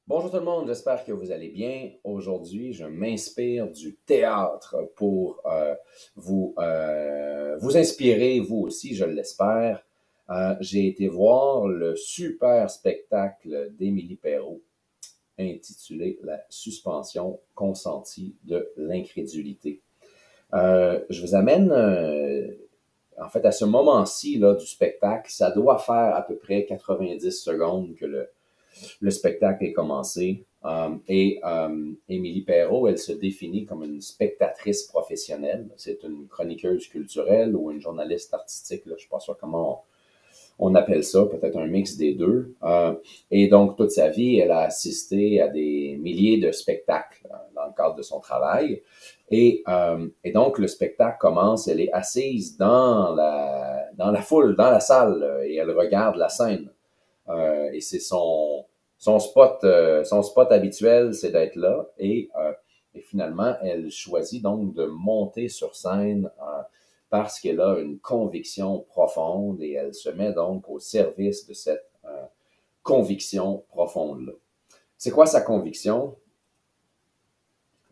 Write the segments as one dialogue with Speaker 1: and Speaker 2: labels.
Speaker 1: Bonjour tout le monde, j'espère que vous allez bien. Aujourd'hui, je m'inspire du théâtre pour vous inspirer, vous aussi, je l'espère. J'ai été voir le super spectacle d'Émilie Perrault intitulé La suspension consentie de l'incrédulité. Je vous amène en fait à ce moment-ci là, du spectacle. Ça doit faire à peu près 90 secondes que le spectacle est commencé. Émilie Perrault, elle se définit comme une spectatrice professionnelle. C'est une chroniqueuse culturelle ou une journaliste artistique. Là, je ne suis pas sûr comment on appelle ça, peut-être un mix des deux. Et donc, toute sa vie, elle a assisté à des milliers de spectacles dans le cadre de son travail. Et donc, le spectacle commence, elle est assise dans la foule, dans la salle, et elle regarde la scène. Et c'est son spot habituel, c'est d'être là. Et finalement, elle choisit donc de monter sur scène parce qu'elle a une conviction profonde et elle se met donc au service de cette conviction profonde-là. C'est quoi sa conviction?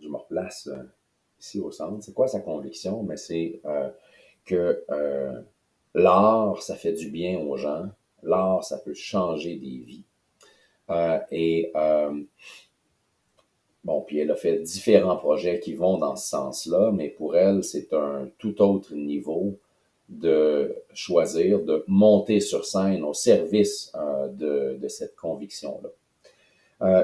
Speaker 1: Je me replace ici au centre. C'est quoi sa conviction? Mais c'est que l'art, ça fait du bien aux gens. L'art, ça peut changer des vies. Euh, et euh, bon, puis elle a fait différents projets qui vont dans ce sens-là, mais pour elle, c'est un tout autre niveau de choisir de monter sur scène au service de cette conviction-là.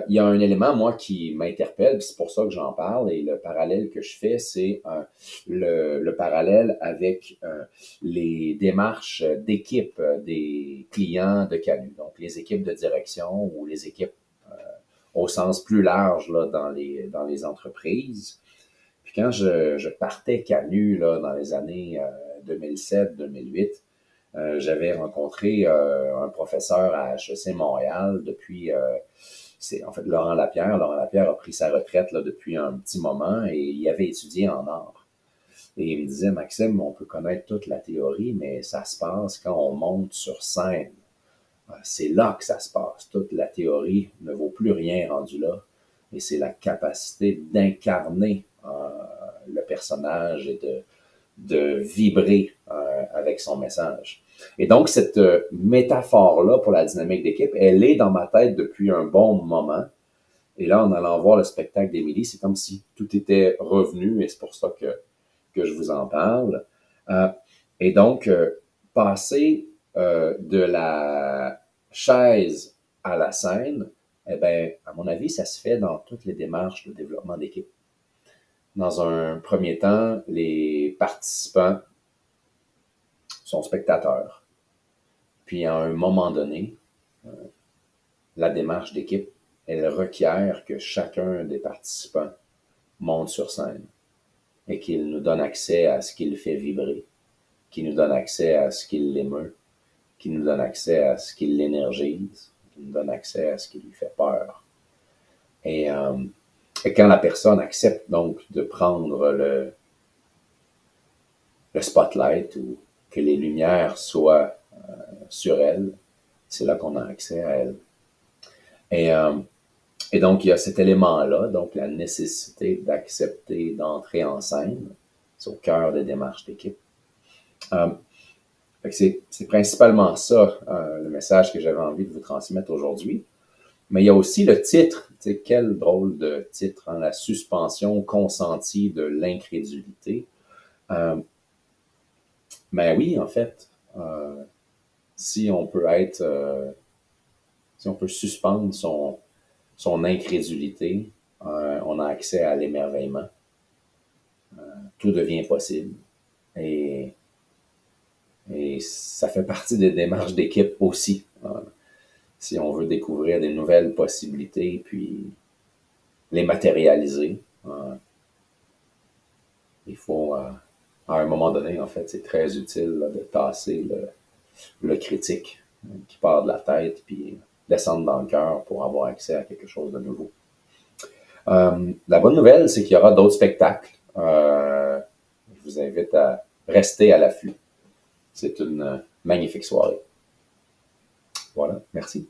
Speaker 1: Il y a un élément, moi, qui m'interpelle, c'est pour ça que j'en parle, et le parallèle que je fais, c'est le parallèle avec les démarches d'équipe des clients de Canu, donc les équipes de direction ou les équipes au sens plus large là, dans les entreprises. Puis quand je partais Canu là, dans les années 2007-2008, j'avais rencontré un professeur à HEC Montréal depuis c'est en fait Laurent Lapierre. Laurent Lapierre a pris sa retraite là, depuis un petit moment et il avait étudié en art. Et il me disait, Maxime, on peut connaître toute la théorie, mais ça se passe quand on monte sur scène. C'est là que ça se passe. Toute la théorie ne vaut plus rien rendu là. Et c'est la capacité d'incarner le personnage et de vibrer avec son message. Et donc, cette métaphore-là pour la dynamique d'équipe, elle est dans ma tête depuis un bon moment. Et là, en allant voir le spectacle d'Émilie, c'est comme si tout était revenu et c'est pour ça que je vous en parle. Euh, et donc, passer de la chaise à la scène, eh bien, à mon avis, ça se fait dans toutes les démarches de développement d'équipe. Dans un premier temps, les participants sont spectateurs. Puis, à un moment donné, la démarche d'équipe, elle requiert que chacun des participants monte sur scène et qu'il nous donne accès à ce qui le fait vibrer, qu'il nous donne accès à ce qui l'émeut, qui nous donne accès à ce qui l'énergise, qui nous donne accès à ce qui lui fait peur. Et, euh, et quand la personne accepte donc de prendre le spotlight ou que les lumières soient sur elle, c'est là qu'on a accès à elle. Et, euh, et donc, il y a cet élément-là, donc la nécessité d'accepter d'entrer en scène. C'est au cœur des démarches d'équipe. Euh, c'est principalement ça, le message que j'avais envie de vous transmettre aujourd'hui. Mais il y a aussi le titre. Tu sais, quel drôle de titre, hein, la suspension consentie de l'incrédulité. Euh, mais oui, en fait, si on peut être, si on peut suspendre son incrédulité, on a accès à l'émerveillement. Tout devient possible. Et, et ça fait partie des démarches d'équipe aussi. Si on veut découvrir des nouvelles possibilités, puis les matérialiser, il faut, à un moment donné, en fait, c'est très utile là, de tasser le critique qui part de la tête, puis descendre dans le cœur pour avoir accès à quelque chose de nouveau. La bonne nouvelle, c'est qu'il y aura d'autres spectacles. Je vous invite à rester à l'affût. C'est une magnifique soirée. Voilà, merci.